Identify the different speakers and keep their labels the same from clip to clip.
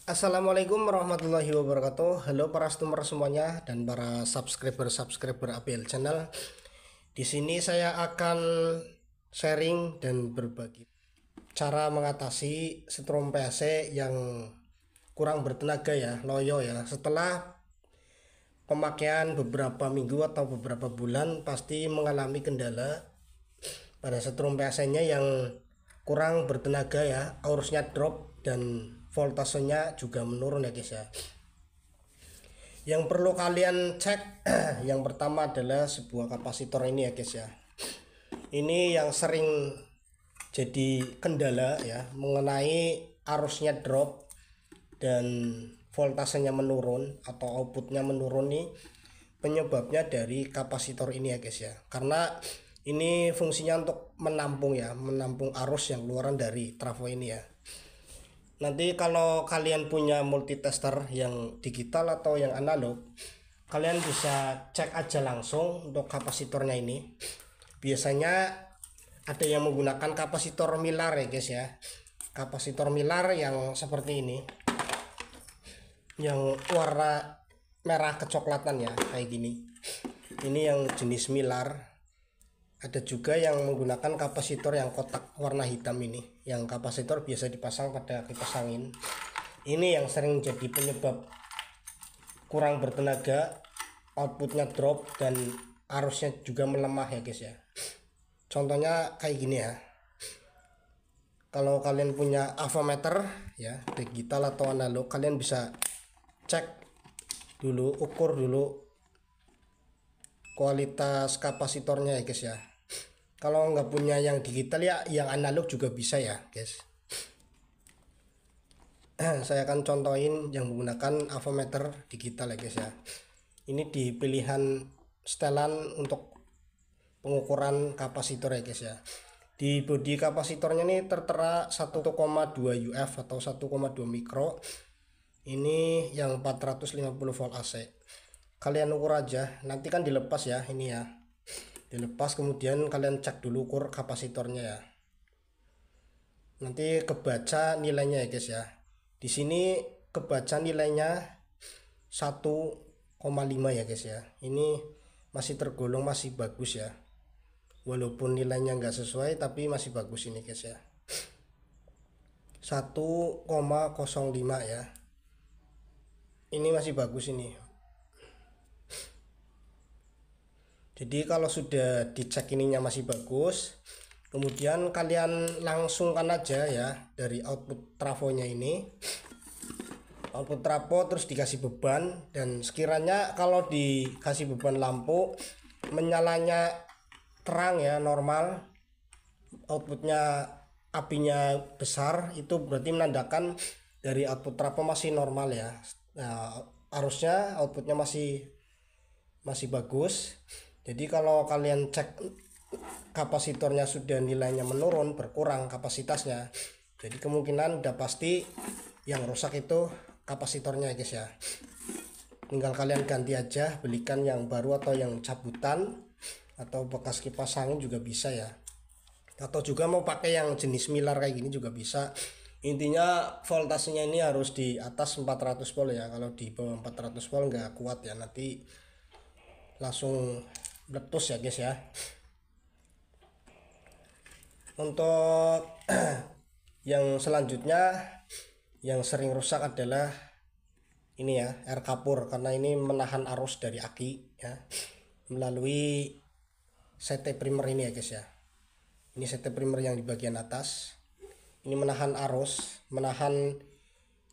Speaker 1: Assalamualaikum warahmatullahi wabarakatuh. Halo para customer semuanya dan para subscriber APL channel. Di sini saya akan sharing dan berbagi cara mengatasi setrum PC yang kurang bertenaga ya, loyo ya. Setelah pemakaian beberapa minggu atau beberapa bulan pasti mengalami kendala pada setrum PC-nya yang kurang bertenaga ya, arusnya drop dan voltasenya juga menurun ya guys ya. Yang perlu kalian cek yang pertama adalah sebuah kapasitor ini ya guys ya. Ini yang sering jadi kendala ya mengenai arusnya drop dan voltasenya menurun atau outputnya menurun nih, penyebabnya dari kapasitor ini ya guys ya. Karena ini fungsinya untuk menampung arus yang keluaran dari trafo ini ya. Nanti kalau kalian punya multitester yang digital atau yang analog, kalian bisa cek aja langsung untuk kapasitornya ini. Biasanya ada yang menggunakan kapasitor Milar ya guys ya. Kapasitor Milar yang seperti ini, yang warna merah kecoklatan ya, kayak gini. Ini yang jenis Milar. Ada juga yang menggunakan kapasitor yang kotak warna hitam ini, yang kapasitor biasa dipasang pada kipas angin. Ini yang sering jadi penyebab kurang bertenaga, outputnya drop dan arusnya juga melemah ya guys ya. Contohnya kayak gini ya. Kalau kalian punya avometer ya, digital atau analog, kalian bisa cek dulu, ukur dulu kualitas kapasitornya ya guys ya. Kalau nggak punya yang digital ya yang analog juga bisa ya guys. Saya akan contohin yang menggunakan avometer digital ya guys ya. Ini di pilihan setelan untuk pengukuran kapasitor ya guys ya. Di bodi kapasitornya ini tertera 1,2 UF atau 1,2 mikro. Ini yang 450 volt AC. Kalian ukur aja, nanti kan dilepas ya ini ya, dilepas, kemudian kalian cek dulu ukur kapasitornya ya, nanti kebaca nilainya ya guys ya. Di sini kebaca nilainya 1,5 ya guys ya. Ini masih tergolong masih bagus ya, walaupun nilainya nggak sesuai tapi masih bagus ini guys ya. 1,05 ya, ini masih bagus ini. Jadi kalau sudah dicek ininya masih bagus, kemudian kalian langsungkan aja ya dari output trafonya ini, output trafo, terus dikasih beban, dan sekiranya kalau dikasih beban lampu menyalanya terang ya, normal, outputnya apinya besar, itu berarti menandakan dari output trafo masih normal ya. Nah, arusnya outputnya masih bagus. Jadi kalau kalian cek kapasitornya sudah nilainya menurun, berkurang kapasitasnya, jadi kemungkinan udah pasti yang rusak itu kapasitornya guys ya. Tinggal kalian ganti aja, belikan yang baru atau yang cabutan atau bekas kipas angin juga bisa ya, atau juga mau pakai yang jenis Milar kayak gini juga bisa. Intinya voltasenya ini harus di atas 400 volt ya. Kalau di bawah 400 volt nggak kuat ya, nanti langsung meletus ya guys ya. Untuk yang selanjutnya yang sering rusak adalah ini ya, air kapur, karena ini menahan arus dari aki ya melalui CT primer ini ya guys ya. Ini CT primer yang di bagian atas, ini menahan arus, menahan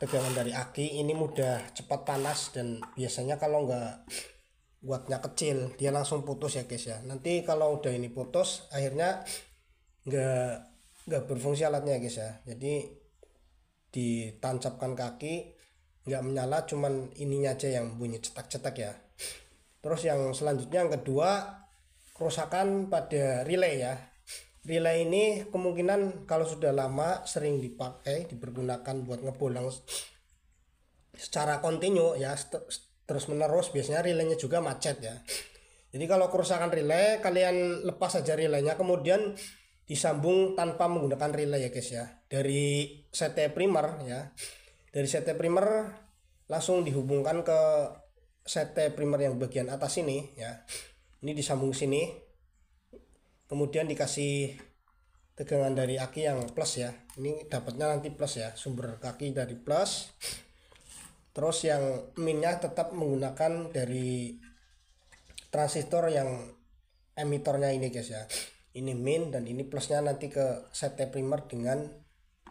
Speaker 1: tegangan dari aki. Ini mudah cepat panas dan biasanya kalau nggak wattnya kecil dia langsung putus ya guys ya. Nanti kalau udah ini putus, akhirnya nggak berfungsi alatnya ya guys ya. Jadi ditancapkan kaki nggak menyala, cuman ininya aja yang bunyi cetak-cetak ya. Terus yang selanjutnya, yang kedua, kerusakan pada relay ya. Relay ini kemungkinan kalau sudah lama sering dipakai, dipergunakan buat ngebolang secara kontinu ya, terus menerus, biasanya relaynya juga macet ya. Jadi kalau kerusakan relay, kalian lepas saja relaynya, kemudian disambung tanpa menggunakan relay ya guys ya, dari CT primer ya. Dari CT primer langsung dihubungkan ke CT primer yang bagian atas ini ya. Ini disambung sini, kemudian dikasih tegangan dari aki yang plus ya. Ini dapatnya nanti plus ya, sumber kaki dari plus. Terus yang minnya tetap menggunakan dari transistor yang emitornya ini guys ya. Ini min dan ini plusnya nanti ke CT primer dengan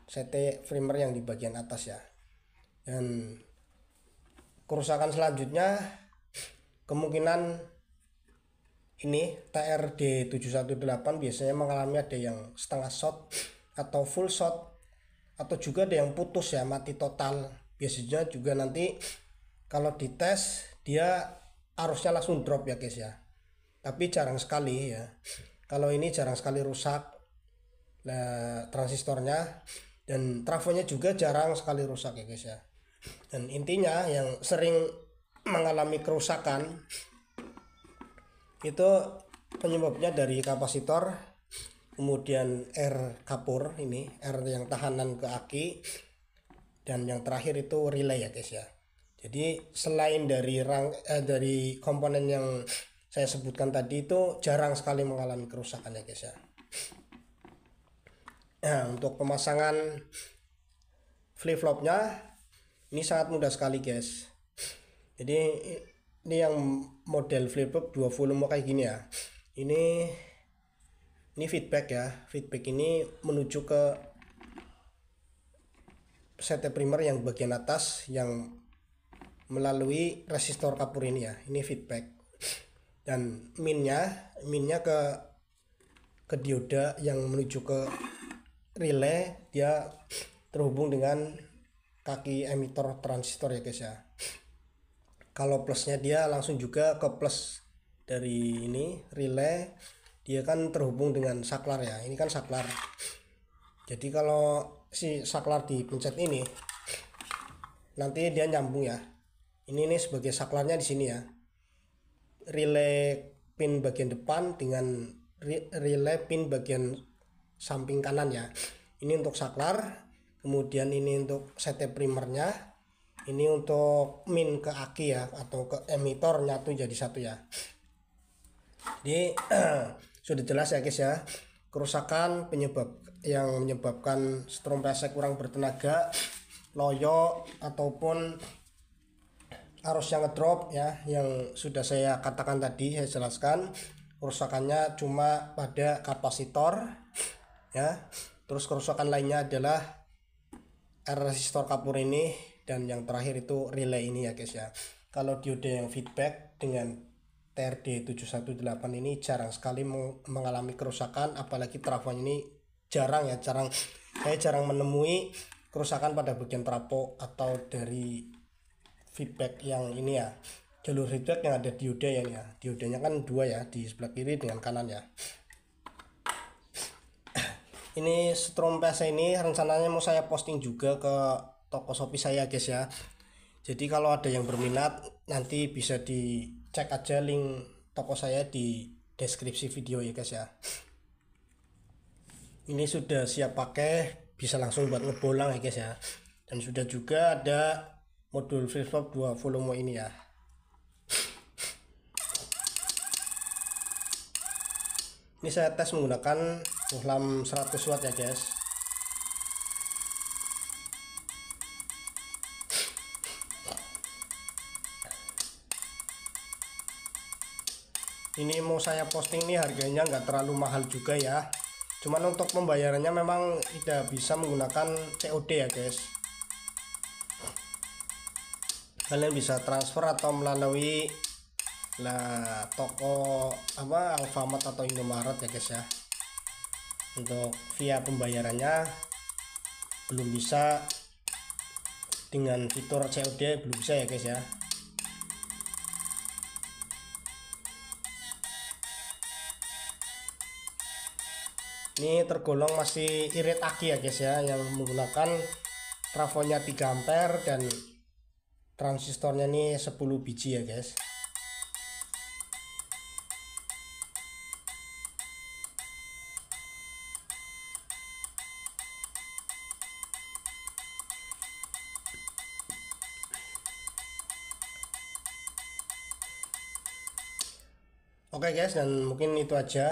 Speaker 1: CT primer yang di bagian atas ya. Dan kerusakan selanjutnya kemungkinan ini TRD 718 biasanya mengalami ada yang setengah short atau full short, atau juga ada yang putus ya, mati total. Biasanya juga nanti kalau dites dia arusnya langsung drop ya guys ya, tapi jarang sekali ya. Kalau ini jarang sekali rusak transistornya, dan trafonya juga jarang sekali rusak ya guys ya. Dan intinya yang sering mengalami kerusakan itu penyebabnya dari kapasitor, kemudian R kapur, ini R yang tahanan ke aki, dan yang terakhir itu relay ya guys ya. Jadi selain dari dari komponen yang saya sebutkan tadi itu jarang sekali mengalami kerusakan ya guys ya. Nah, untuk pemasangan flip flopnya ini sangat mudah sekali guys. Jadi ini yang model flip flop 2 volume kayak gini ya. Ini feedback ya. Feedback ini menuju ke CT primer yang bagian atas yang melalui resistor kapur ini ya. Ini feedback. Dan minnya ke dioda yang menuju ke relay, dia terhubung dengan kaki emitor transistor ya guys ya. Kalau plusnya dia langsung juga ke plus dari ini relay, dia kan terhubung dengan saklar ya. Ini kan saklar. Jadi kalau si saklar dipencet ini nanti dia nyambung ya. Ini sebagai saklarnya di sini ya. Relay pin bagian depan dengan relay pin bagian samping kanan ya. Ini untuk saklar, kemudian ini untuk CT primernya, ini untuk min ke aki ya, atau ke emitor nyatu jadi satu ya. Jadi sudah jelas ya guys ya, kerusakan yang menyebabkan strom pesek kurang bertenaga, loyo, ataupun arus yang ngedrop ya, yang sudah saya katakan tadi, saya jelaskan kerusakannya cuma pada kapasitor ya. Terus kerusakan lainnya adalah resistor kapur ini, dan yang terakhir itu relay ini ya guys ya. Kalau dioda yang feedback dengan TRD 718 ini jarang sekali mengalami kerusakan, apalagi trafonya ini jarang ya, saya jarang menemui kerusakan pada bagian trafo atau dari feedback yang ini ya, jalur feedback yang ada dioda ya. Diodanya kan dua ya, di sebelah kiri dengan kanan ya. Ini strom PC ini rencananya mau saya posting juga ke toko Shopee saya guys ya. Jadi kalau ada yang berminat nanti bisa dicek aja link toko saya di deskripsi video ya guys ya. Ini sudah siap pakai, bisa langsung buat ngebolang ya guys ya. Dan sudah juga ada modul flip flop 2 volume ini ya. Ini saya tes menggunakan bohlam 100 watt ya guys. Ini mau saya posting nih, harganya nggak terlalu mahal juga ya. Cuman untuk pembayarannya memang tidak bisa menggunakan COD ya guys. Kalian bisa transfer atau melalui toko Alfamart atau Indomaret ya guys ya. Untuk via pembayarannya belum bisa, dengan fitur COD belum bisa ya guys ya. Ini tergolong masih irit aki ya guys ya, yang menggunakan trafonya 3 ampere dan transistornya ini 10 biji ya guys. Oke guys, dan mungkin itu aja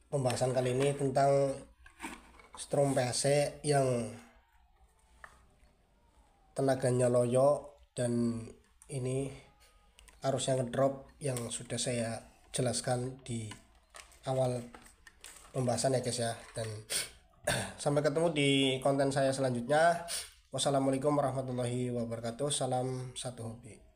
Speaker 1: pembahasan kali ini tentang strom PC yang tenaganya loyo dan ini arusnya ngedrop yang sudah saya jelaskan di awal pembahasan ya guys ya. Dan sampai ketemu di konten saya selanjutnya. Wassalamualaikum warahmatullahi wabarakatuh. Salam satu hobi.